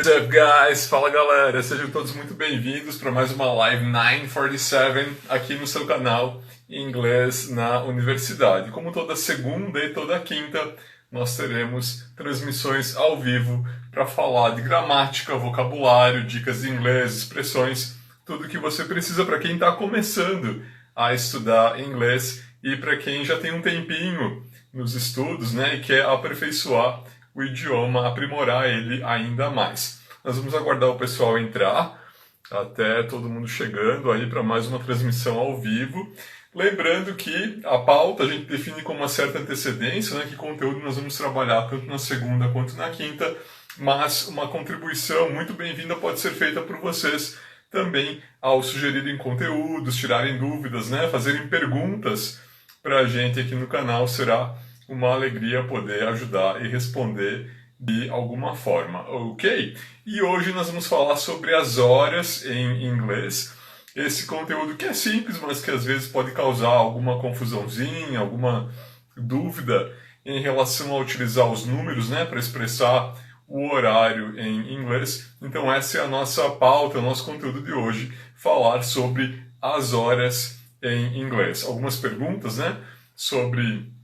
What's up, guys? Fala, galera! Sejam todos muito bem-vindos para mais uma live 947 aqui no seu canal Inglês na Universidade. Como toda segunda e toda quinta, nós teremos transmissões ao vivo para falar de gramática, vocabulário, dicas de inglês, expressões, tudo que você precisa para quem está começando a estudar inglês e para quem já tem um tempinho nos estudos, né, e quer aperfeiçoar o idioma, aprimorar ele ainda mais. Nós vamos aguardar o pessoal entrar, até todo mundo chegando aí para mais uma transmissão ao vivo. Lembrando que a pauta a gente define com uma certa antecedência, né, que conteúdo nós vamos trabalhar tanto na segunda quanto na quinta, mas uma contribuição muito bem-vinda pode ser feita por vocês também ao sugerirem conteúdos, tirarem dúvidas, né, fazerem perguntas para a gente aqui no canal. Será uma alegria poder ajudar e responder de alguma forma, ok? E hoje nós vamos falar sobre as horas em inglês. Esse conteúdo que é simples, mas que às vezes pode causar alguma confusãozinha, alguma dúvida em relação a utilizar os números, né, para expressar o horário em inglês. Então essa é a nossa pauta, o nosso conteúdo de hoje, falar sobre as horas em inglês. Algumas perguntas, né, sobre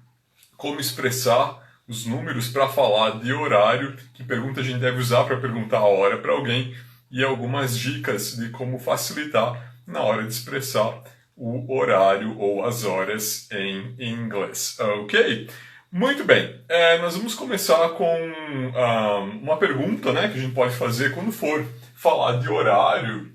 como expressar os números para falar de horário, que pergunta a gente deve usar para perguntar a hora para alguém, e algumas dicas de como facilitar na hora de expressar o horário ou as horas em inglês, ok? Muito bem, nós vamos começar com uma pergunta, né, que a gente pode fazer quando for falar de horário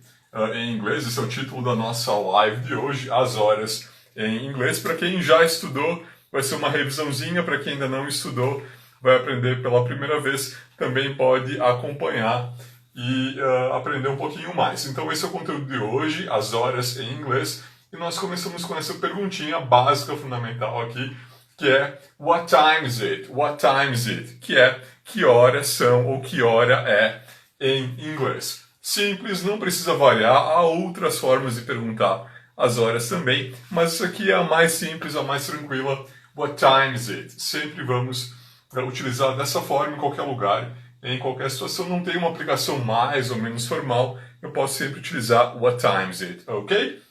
em inglês. Esse é o título da nossa live de hoje, as horas em inglês. Para quem já estudou, vai ser uma revisãozinha. Para quem ainda não estudou, vai aprender pela primeira vez, também pode acompanhar e aprender um pouquinho mais. Então esse é o conteúdo de hoje, as horas em inglês, e nós começamos com essa perguntinha básica, fundamental aqui, que é What time is it? What time is it? Que é que horas são ou que hora é em inglês. Simples, não precisa variar, há outras formas de perguntar as horas também, mas isso aqui é a mais simples, a mais tranquila. What time is it? Sempre vamos utilizar dessa forma em qualquer lugar, em qualquer situação. Não tem uma aplicação mais ou menos formal, eu posso sempre utilizar what time is it, ok?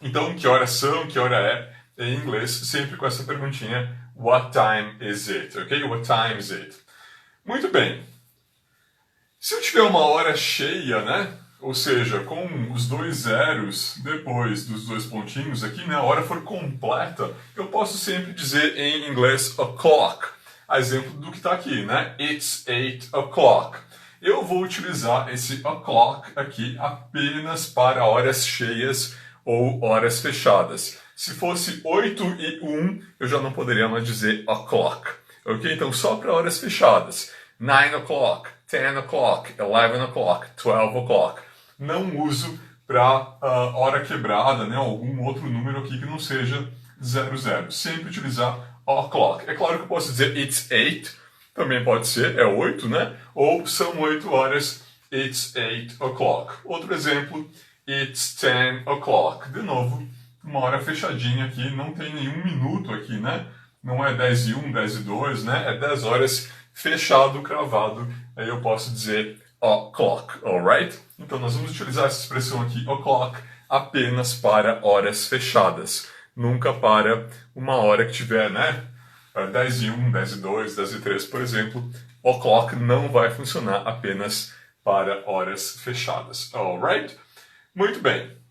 Então, que horas são, que hora é em inglês, sempre com essa perguntinha, what time is it, ok? What time is it? Muito bem. Se eu tiver uma hora cheia, né? Ou seja, com os dois zeros depois dos dois pontinhos aqui, né, a hora for completa, eu posso sempre dizer em inglês o'clock. A exemplo do que está aqui, né? It's 8 o'clock. Eu vou utilizar esse o'clock aqui apenas para horas cheias ou horas fechadas. Se fosse 8:01, eu já não poderia mais dizer o'clock. Ok? Então só para horas fechadas. 9 o'clock, 10 o'clock, 11 o'clock, 12 o'clock. Não uso para hora quebrada, né, algum outro número aqui que não seja 00. Sempre utilizar o'clock. É claro que eu posso dizer it's 8, também pode ser, é 8, né? Ou são 8 horas, it's 8 o'clock. Outro exemplo, it's 10 o'clock. De novo, uma hora fechadinha aqui, não tem nenhum minuto aqui, né? Não é 10:01, 10:02, né? É 10 horas fechado, cravado. Aí eu posso dizer o'clock, alright? Então nós vamos utilizar essa expressão aqui, o'clock, apenas para horas fechadas. Nunca para uma hora que tiver, né? 10:01, 10:02, 10:03, por exemplo. O'clock não vai funcionar apenas para horas fechadas, alright? Muito bem.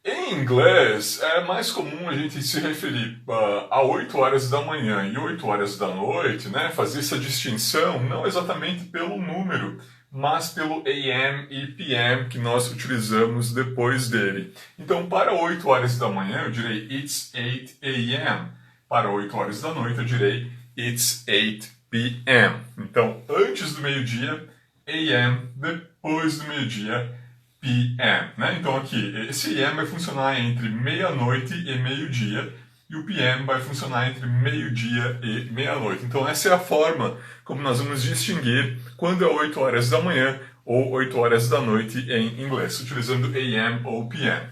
Em inglês, é mais comum a gente se referir a 8 horas da manhã e 8 horas da noite, né? Fazer essa distinção, não exatamente pelo número, mas pelo AM e PM que nós utilizamos depois dele. Então, para 8 horas da manhã, eu direi It's 8 AM. Para 8 horas da noite, eu direi It's 8 PM. Então, antes do meio-dia, AM, depois do meio-dia, PM, né? Então aqui, esse AM vai funcionar entre meia-noite e meio-dia, e o PM vai funcionar entre meio-dia e meia-noite. Então essa é a forma como nós vamos distinguir quando é 8 horas da manhã ou 8 horas da noite em inglês, utilizando AM ou PM.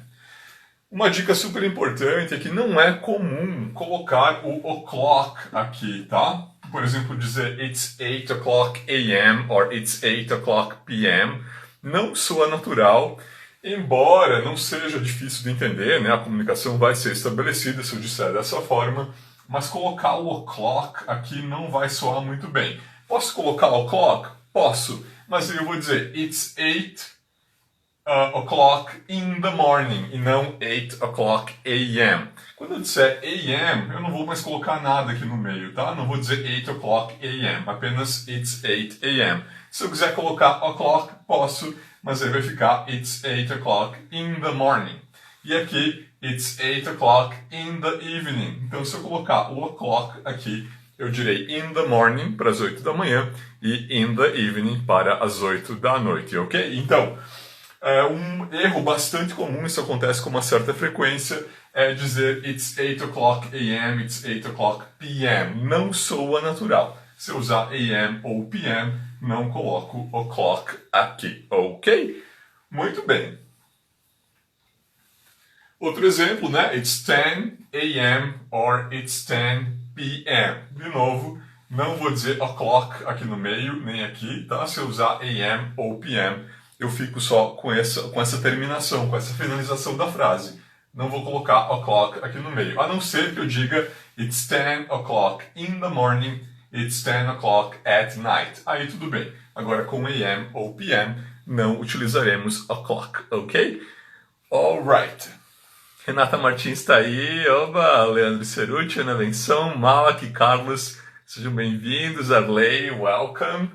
Uma dica super importante é que não é comum colocar o o'clock aqui, tá? por exemplo, dizer it's 8 o'clock a.m. or it's 8 o'clock p.m. não soa natural, embora não seja difícil de entender, né? A comunicação vai ser estabelecida se eu disser dessa forma, mas colocar o o'clock aqui não vai soar muito bem. Posso colocar o'clock? Posso, mas eu vou dizer it's 8 o'clock in the morning e não 8 o'clock a.m. Quando eu disser a.m., eu não vou mais colocar nada aqui no meio, tá? Não vou dizer 8 o'clock a.m., apenas it's 8 a.m. Se eu quiser colocar o'clock, posso, mas aí vai ficar it's 8 o'clock in the morning. E aqui, it's 8 o'clock in the evening. Então, se eu colocar o o'clock aqui, eu direi in the morning para as 8 da manhã e in the evening para as 8 da noite, ok? Então, um erro bastante comum, isso acontece com uma certa frequência, é dizer it's 8 o'clock a.m., it's 8 o'clock p.m. Não soa natural. Se eu usar a.m. ou p.m., não coloco o'clock aqui, ok? Muito bem. Outro exemplo, né? It's 10 a.m. or it's 10 p.m. De novo, não vou dizer o'clock aqui no meio, nem aqui, tá? Se eu usar a.m. ou p.m., eu fico só com essa terminação, com essa finalização da frase. Não vou colocar o'clock aqui no meio, a não ser que eu diga it's 10 o'clock in the morning, it's 10 o'clock at night. Aí tudo bem. Agora com AM ou PM não utilizaremos o'clock, ok? Alright. Renata Martins está aí, oba, Leandro Ceruti, Ana Venção, Malak, Carlos, sejam bem-vindos, Arley, welcome.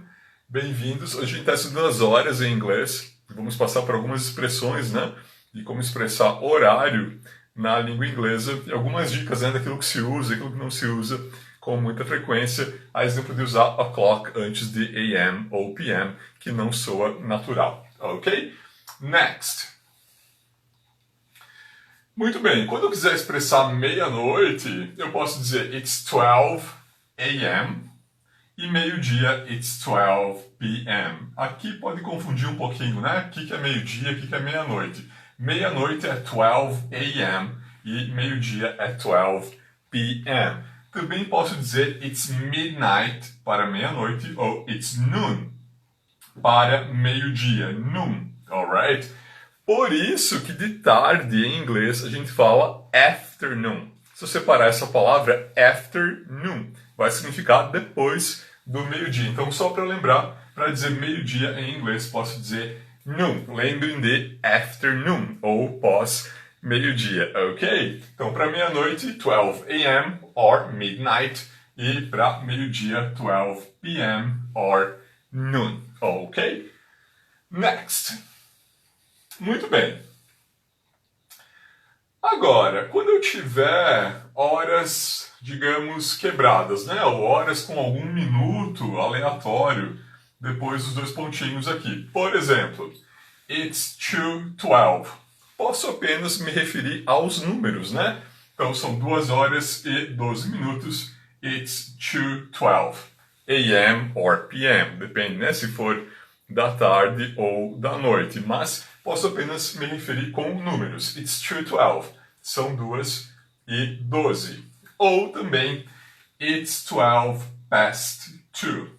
Bem-vindos. Hoje a gente está estudando as horas em inglês. Vamos passar por algumas expressões, né? De como expressar horário na língua inglesa. E algumas dicas, né? Daquilo que se usa, aquilo que não se usa com muita frequência. A exemplo de usar o'clock antes de AM ou PM, que não soa natural. Ok? Next. Muito bem. Quando eu quiser expressar meia-noite, eu posso dizer it's 12 AM. E meio-dia, it's 12 p.m. Aqui pode confundir um pouquinho, né? O que é meio-dia, o que é meia-noite. Meia-noite é 12 a.m. e meio-dia é 12 p.m. Também posso dizer it's midnight para meia-noite ou it's noon para meio-dia. Noon, alright? Por isso que de tarde em inglês a gente fala afternoon. Se eu separar essa palavra afternoon, vai significar depois do meio-dia. Então, só para lembrar, para dizer meio-dia em inglês, posso dizer noon. Lembrem de afternoon, ou pós-meio-dia, ok? Então, para meia-noite, 12 a.m. or midnight. E para meio-dia, 12 p.m. or noon, ok? Next. Muito bem. Agora, quando eu tiver horas, digamos, quebradas, né? Ou horas com algum minuto aleatório depois dos dois pontinhos aqui. Por exemplo, it's 2:12. Posso apenas me referir aos números, né? Então são 2 horas e 12 minutos. It's 2:12 a.m. or p.m. Depende, né? Se for da tarde ou da noite. Mas posso apenas me referir com números. It's 2:12. São 2 e 12. Ou também, it's 12 past 2.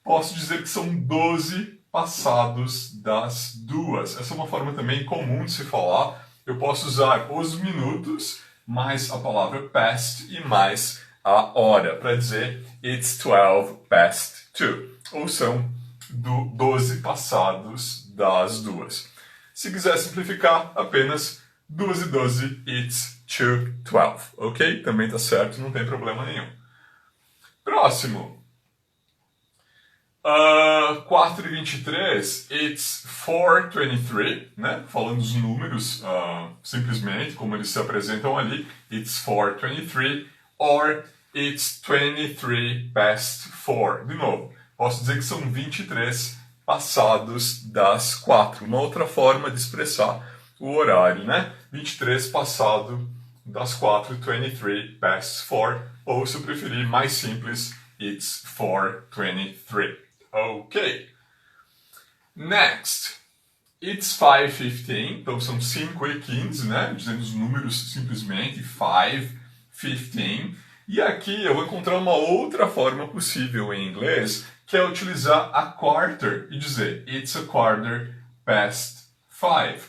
Posso dizer que são 12 passados das 2. Essa é uma forma também comum de se falar. Eu posso usar os minutos, mais a palavra past e mais a hora, para dizer it's 12 past 2. Ou são 12 passados das 2. Se quiser simplificar, apenas 2 e 12, it's 2:12, ok? Também tá certo, não tem problema nenhum. Próximo. 4:23, it's 4:23, né? Falando os números, simplesmente, como eles se apresentam ali, it's 4:23, or it's 23 past 4. De novo, posso dizer que são 23 passados das 4. Uma outra forma de expressar o horário, né? 23 passado das 4, 23 past 4, ou se eu preferir mais simples, it's 4:23. Ok. Next. It's 5:15, então são 5 e 15, né? Dizendo os números simplesmente, 5:15. E aqui eu vou encontrar uma outra forma possível em inglês, que é utilizar a quarter e dizer It's a quarter past 5.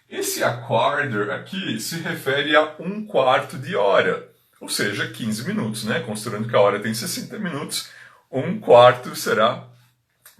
Esse a quarter aqui se refere a um quarto de hora, ou seja, 15 minutos, né? Considerando que a hora tem 60 minutos, um quarto será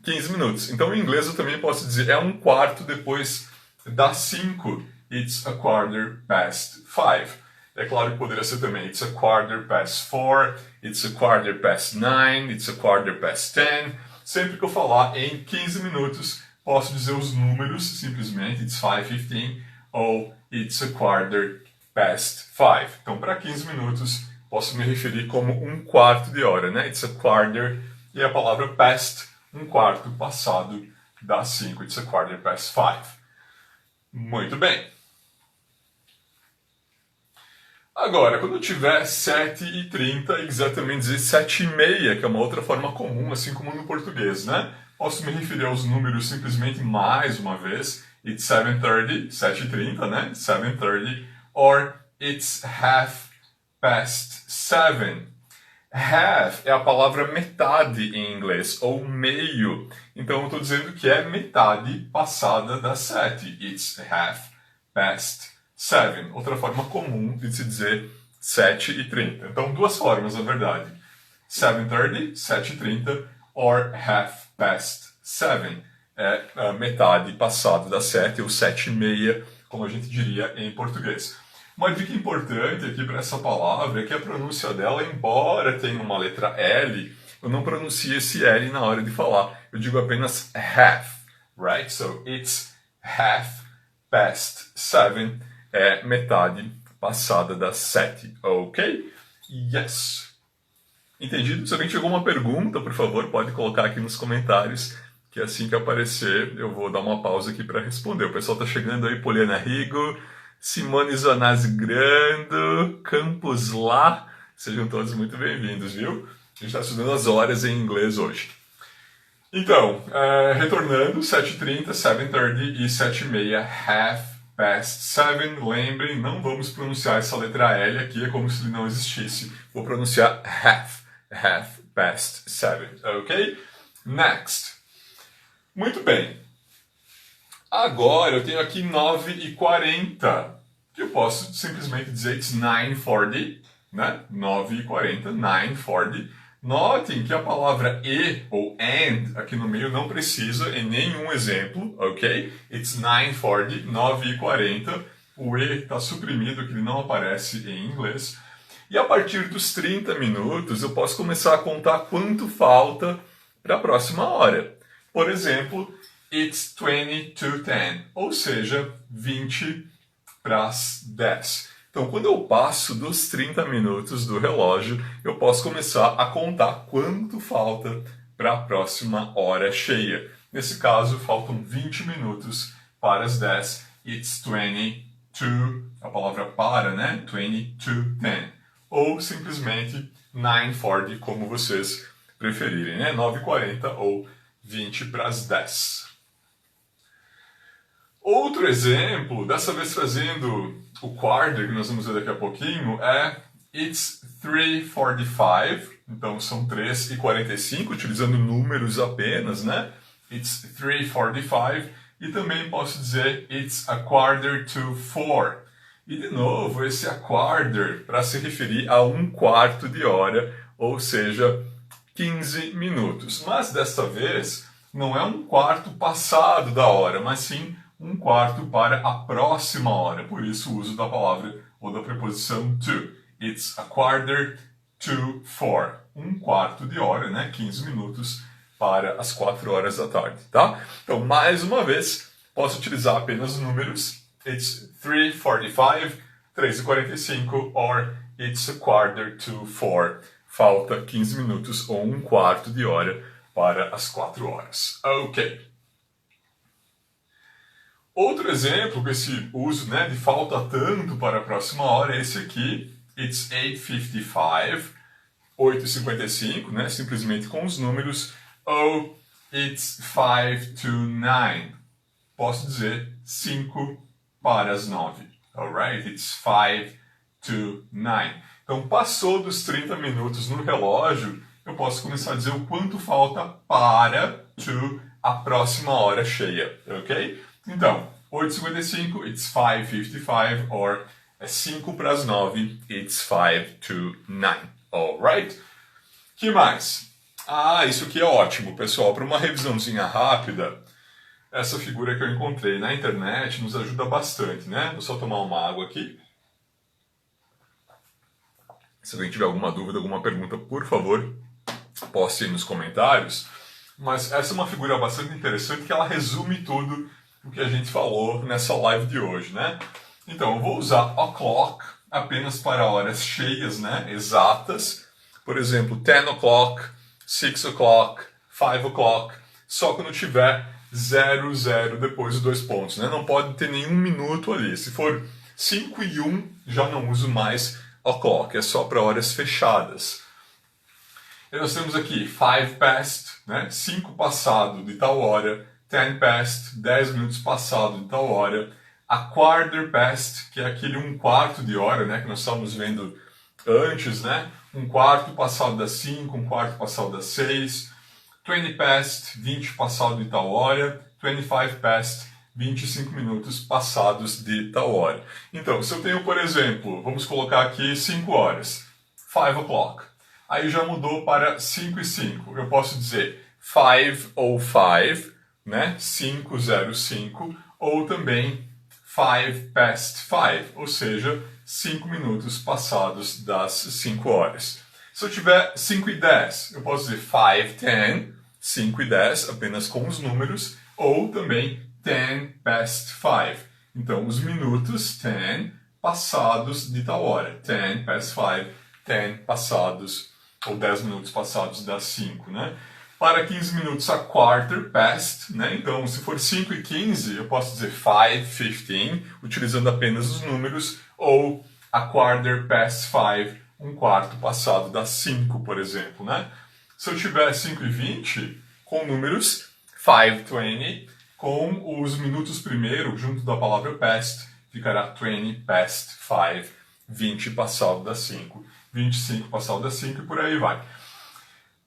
15 minutos. Então, em inglês eu também posso dizer é um quarto depois das 5. It's a quarter past 5. É claro que poderia ser também it's a quarter past 4, it's a quarter past 9, it's a quarter past 10. Sempre que eu falar em 15 minutos, posso dizer os números simplesmente it's 5:15 ou it's a quarter past 5. Então, para 15 minutos, posso me referir como um quarto de hora, né? It's a quarter e a palavra past, um quarto passado das 5. It's a quarter past 5. Muito bem. Agora, quando eu tiver 7h30, exatamente dizer 7h30, que é uma outra forma comum, assim como no português, né? Posso me referir aos números simplesmente mais uma vez. It's 7:30, 7h30, né? 7:30. Or it's half past 7. Half é a palavra metade em inglês, ou meio. Então eu estou dizendo que é metade passada das 7. It's half past 7. Outra forma comum de se dizer 7h30. Então duas formas, na verdade. 7:30, 7h30, or half past 7. É a metade passada das 7, ou 7h30, como a gente diria em português. Uma dica importante aqui para essa palavra é que a pronúncia dela, embora tenha uma letra L, eu não pronuncio esse L na hora de falar. Eu digo apenas half, right? So, it's half past 7, é metade passada das 7, ok? Yes. Entendido? Se alguém tiver alguma pergunta, por favor, pode colocar aqui nos comentários, que assim que aparecer, eu vou dar uma pausa aqui para responder. O pessoal está chegando aí, Poliana Rigo, Simone Zonazzi Grando, Campos Lá, sejam todos muito bem-vindos, viu? A gente está estudando as horas em inglês hoje. Então, retornando, 7h30, 7:30 e 7h30, half past 7. Lembrem, não vamos pronunciar essa letra L aqui, é como se ele não existisse. Vou pronunciar half past 7, ok? Next. Muito bem. Agora eu tenho aqui 9h40, que eu posso simplesmente dizer it's 9:40, né? 9h40, 9:40. Notem que a palavra e ou and aqui no meio não precisa em nenhum exemplo, ok? It's 9:40, 9h40. O e está suprimido, que ele não aparece em inglês. E a partir dos 30 minutos eu posso começar a contar quanto falta para a próxima hora. Por exemplo, it's 20 to 10, ou seja, 20 para as 10. Então, quando eu passo dos 30 minutos do relógio, eu posso começar a contar quanto falta para a próxima hora cheia. Nesse caso, faltam 20 minutos para as 10. It's 20 to, a palavra para, né? 20 to 10. Ou simplesmente 9:40, como vocês preferirem, né? 9h40 ou 20 para as 10. Outro exemplo, dessa vez trazendo o quarter, que nós vamos ver daqui a pouquinho, é it's 3:45, então são 3h45, utilizando números apenas, né? It's 3:45, e também posso dizer it's a quarter to 4. E de novo, esse a quarter para se referir a um quarto de hora, ou seja, 15 minutos. Mas desta vez não é um quarto passado da hora, mas sim um quarto para a próxima hora. Por isso o uso da palavra ou da preposição to. It's a quarter to 4. Um quarto de hora, né? 15 minutos para as 4 horas da tarde, tá? Então, mais uma vez, posso utilizar apenas números. It's 3:45, 3h45, or it's a quarter to 4. Falta 15 minutos ou um quarto de hora para as 4 horas. Ok. Outro exemplo com esse uso, né, de falta tanto para a próxima hora é esse aqui. It's 8:55, 8h55, né, simplesmente com os números. Ou it's 5 to 9. Posso dizer 5 para as 9. Alright? It's 5 to 9. Então, passou dos 30 minutos no relógio, eu posso começar a dizer o quanto falta para a próxima hora cheia, ok? Então, 8h55, it's 5:55, or 5 para as 9, it's 5 to 9, alright? Que mais? Isso aqui é ótimo, pessoal, para uma revisãozinha rápida. Essa figura que eu encontrei na internet nos ajuda bastante, né? Vou só tomar uma água aqui. Se alguém tiver alguma dúvida, alguma pergunta, por favor, poste aí nos comentários. Mas essa é uma figura bastante interessante que ela resume tudo o que a gente falou nessa live de hoje, né? Então, eu vou usar o'clock apenas para horas cheias, né? Exatas. Por exemplo, 10 o'clock, 6 o'clock, 5 o'clock, só quando tiver 00 depois dos 2 pontos, né? Não pode ter nenhum minuto ali. Se for 5 e 1, já não uso mais o'clock, é só para horas fechadas. E nós temos aqui 5 past, né? 5 passado de tal hora, 10 past, 10 minutos passado de tal hora, a quarter past, que é aquele 1/4 de hora, né? Que nós estávamos vendo antes, né? 1/4 passado das 5, 1/4 passado das 6, 20 past, 20 passado de tal hora, 25 past, 25 minutos passados de tal hora. Então, se eu tenho, por exemplo, vamos colocar aqui 5 horas, 5 o'clock. Aí já mudou para 5 e 5. Eu posso dizer 5:05, né? 5:05, ou também 5 past 5, ou seja, 5 minutos passados das 5 horas. Se eu tiver 5 e 10, eu posso dizer 5:10, 5 e 10, apenas com os números, ou também 10 past 5. Então, os minutos 10 passados de tal hora. 10 past 5, 10 passados, ou 10 minutos passados das 5, né? Para 15 minutos, a quarter past, né? Então, se for 5 e 15, eu posso dizer 5:15, utilizando apenas os números, ou a quarter past 5, 1/4 passado das 5, por exemplo, né? Se eu tiver 5 e 20, com números 5:20, com os minutos primeiro, junto da palavra past, ficará 20 past 5, 20 passado das 5, 25 passado das 5 e por aí vai.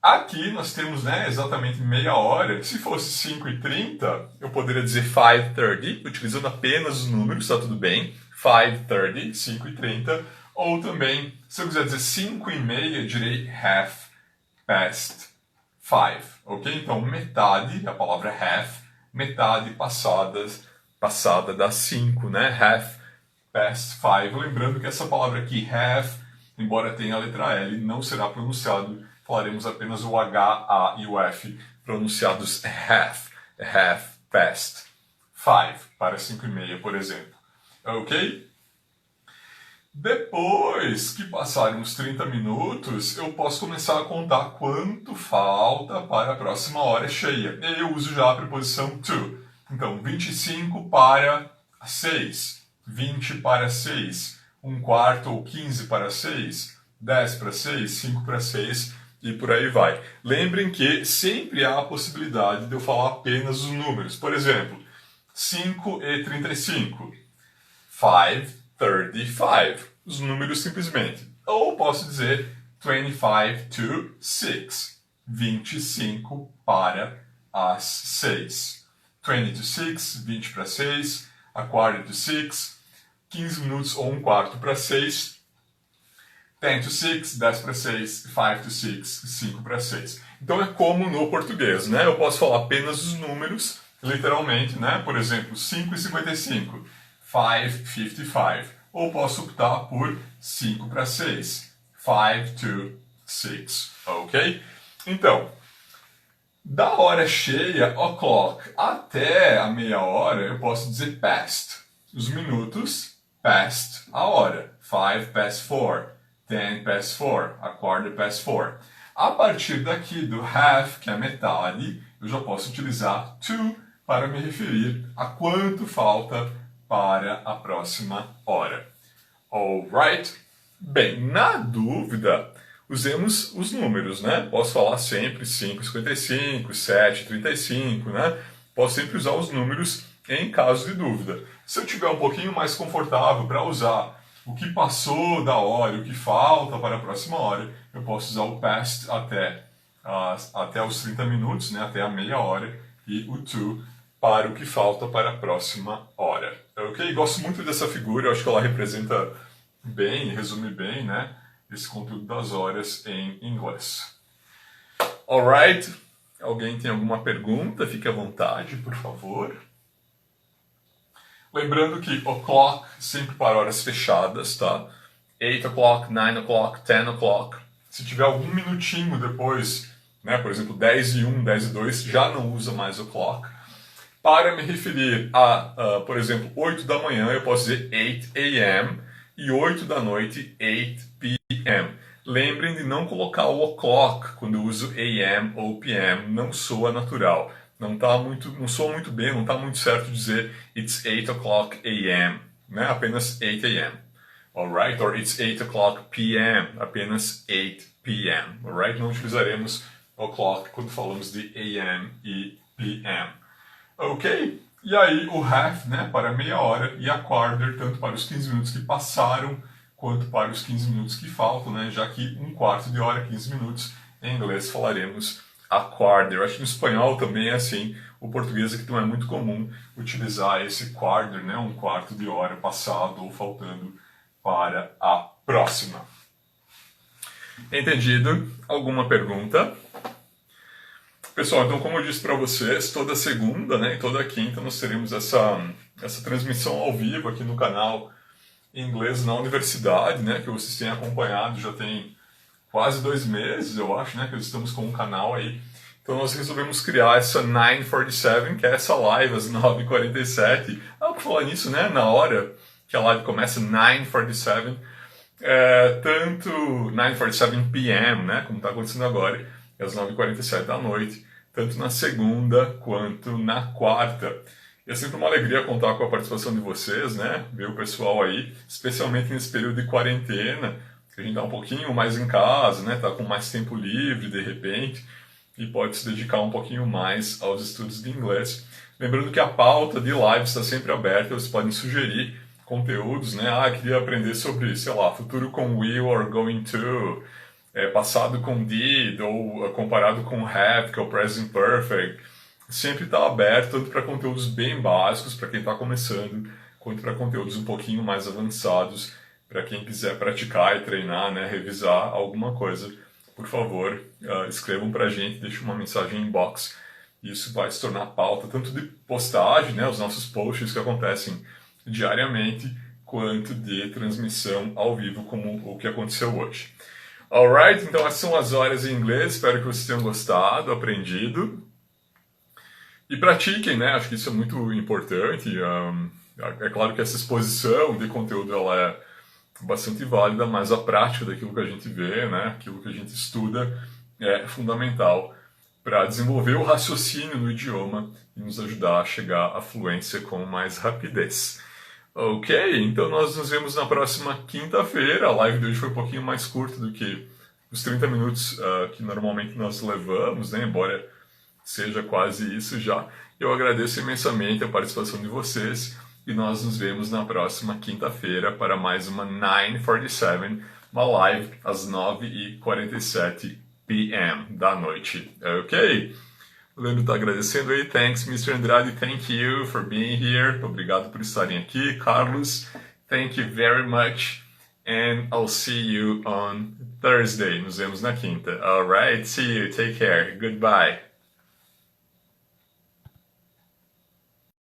Aqui nós temos, né, exatamente meia hora. Se fosse 5:30, eu poderia dizer 5:30, utilizando apenas os números, está tudo bem. 5:30, 5:30. Ou também, se eu quiser dizer 5:30, direi half past 5. Ok? Então, metade, a palavra half, metade passada das 5, né? Half past 5. Lembrando que essa palavra aqui, half, embora tenha a letra L, não será pronunciado. Falaremos apenas o H, A e o F pronunciados half. Half past 5 para 5:30, por exemplo. Ok? Depois que passarem uns 30 minutos, eu posso começar a contar quanto falta para a próxima hora cheia. E eu uso já a preposição to. Então, 25 para 6, 20 para 6, 1/4 ou 15 para 6, 10 para 6, 5 para 6 e por aí vai. Lembrem que sempre há a possibilidade de eu falar apenas os números. Por exemplo, 5 e 35. 5:35. Os números simplesmente. Ou posso dizer 25 to 6. 25 para as 6. 20 to 6, 20 para 6. A quarter to 6. 15 minutos ou 1/4 para 6. 10 to 6, 10 para 6, 5 to 6, 5 para 6. Então é como no português, né? Eu posso falar apenas os números, literalmente, né? Por exemplo, 5:55, 5:55. Ou posso optar por 5 para 6, 5 to 6, ok? Então, da hora cheia, o'clock, até a meia hora, eu posso dizer past. Os minutos, past a hora. 5 past 4. 10 past 4, a quarter past 4. A partir daqui do half, que é a metade, eu já posso utilizar to para me referir a quanto falta para a próxima hora. Alright? Bem, na dúvida, usemos os números, né? Posso falar sempre 5:55, 7:35, né? Posso sempre usar os números em caso de dúvida. Se eu tiver um pouquinho mais confortável para usar o que passou da hora, o que falta para a próxima hora, eu posso usar o past até os 30 minutos, né, até a meia hora, e o to para o que falta para a próxima hora. Ok? Gosto muito dessa figura, eu acho que ela representa bem, resume bem, né, esse conteúdo das horas em inglês. Alright? Alguém tem alguma pergunta? Fique à vontade, por favor. Lembrando que o'clock sempre para horas fechadas, tá? 8 o'clock, 9 o'clock, 10 o'clock. Se tiver algum minutinho depois, né, por exemplo, 10 e 1, 10 e 2, já não usa mais o'clock. Para me referir a, por exemplo, 8 da manhã, eu posso dizer 8 a.m. e 8 da noite, 8 p.m. Lembrem de não colocar o o'clock quando eu uso a.m. ou p.m. Não soa natural. Não soa muito bem, não está muito certo dizer it's 8 o'clock a.m., né? Apenas 8 a.m. Alright? Or it's 8 o'clock p.m., apenas 8 p.m. Alright? Não utilizaremos o'clock quando falamos de a.m. e p.m. Ok? E aí o half, né, para meia hora, e a quarter, tanto para os 15 minutos que passaram, quanto para os 15 minutos que faltam, né, já que um quarto de hora, 15 minutos, em inglês falaremos a quarter. Eu acho que no espanhol também é assim, o português aqui não é muito comum utilizar esse quarter, né, um quarto de hora passado ou faltando para a próxima. Entendido? Alguma pergunta? Pessoal, então como eu disse para vocês, toda segunda, né, e toda quinta nós teremos essa transmissão ao vivo aqui no canal Inglês na Universidade, né, que vocês têm acompanhado já tem quase 2 meses, eu acho, né, que nós estamos com um canal aí. Então nós resolvemos criar essa 9:47, que é essa live às 9h47. Por falar nisso, né, na hora que a live começa, 9:47, tanto 9:47 p.m., né, como está acontecendo agora, às 9h47 da noite, tanto na segunda quanto na quarta. E é sempre uma alegria contar com a participação de vocês, né? Ver o pessoal aí, especialmente nesse período de quarentena, que a gente tá um pouquinho mais em casa, né? Tá com mais tempo livre, de repente, e pode se dedicar um pouquinho mais aos estudos de inglês. Lembrando que a pauta de live está sempre aberta, vocês podem sugerir conteúdos, né? Queria aprender sobre, sei lá, futuro com will or going to, passado com did, ou comparado com have, que é o present perfect. Sempre está aberto, tanto para conteúdos bem básicos, para quem está começando, quanto para conteúdos um pouquinho mais avançados, para quem quiser praticar e treinar, né, revisar alguma coisa. Por favor, escrevam para a gente, deixem uma mensagem em inbox. Isso vai se tornar pauta, tanto de postagem, né, os nossos posts que acontecem diariamente, quanto de transmissão ao vivo, como o que aconteceu hoje. Alright, então essas são as horas em inglês, espero que vocês tenham gostado, aprendido. E pratiquem, né? Acho que isso é muito importante. É claro que essa exposição de conteúdo ela é bastante válida, mas a prática daquilo que a gente vê, né? Aquilo que a gente estuda é fundamental para desenvolver o raciocínio no idioma e nos ajudar a chegar à fluência com mais rapidez. Ok, então nós nos vemos na próxima quinta-feira. A live de hoje foi um pouquinho mais curta do que os 30 minutos que normalmente nós levamos, né? Embora seja quase isso já. Eu agradeço imensamente a participação de vocês e nós nos vemos na próxima quinta-feira para mais uma 9:47, uma live às 9h47 p.m. da noite. Ok? O Leandro está agradecendo aí. Thanks, Mr. Andrade. Thank you for being here. Obrigado por estarem aqui. Carlos, thank you very much. And I'll see you on Thursday. Nos vemos na quinta. Alright, see you. Take care. Goodbye.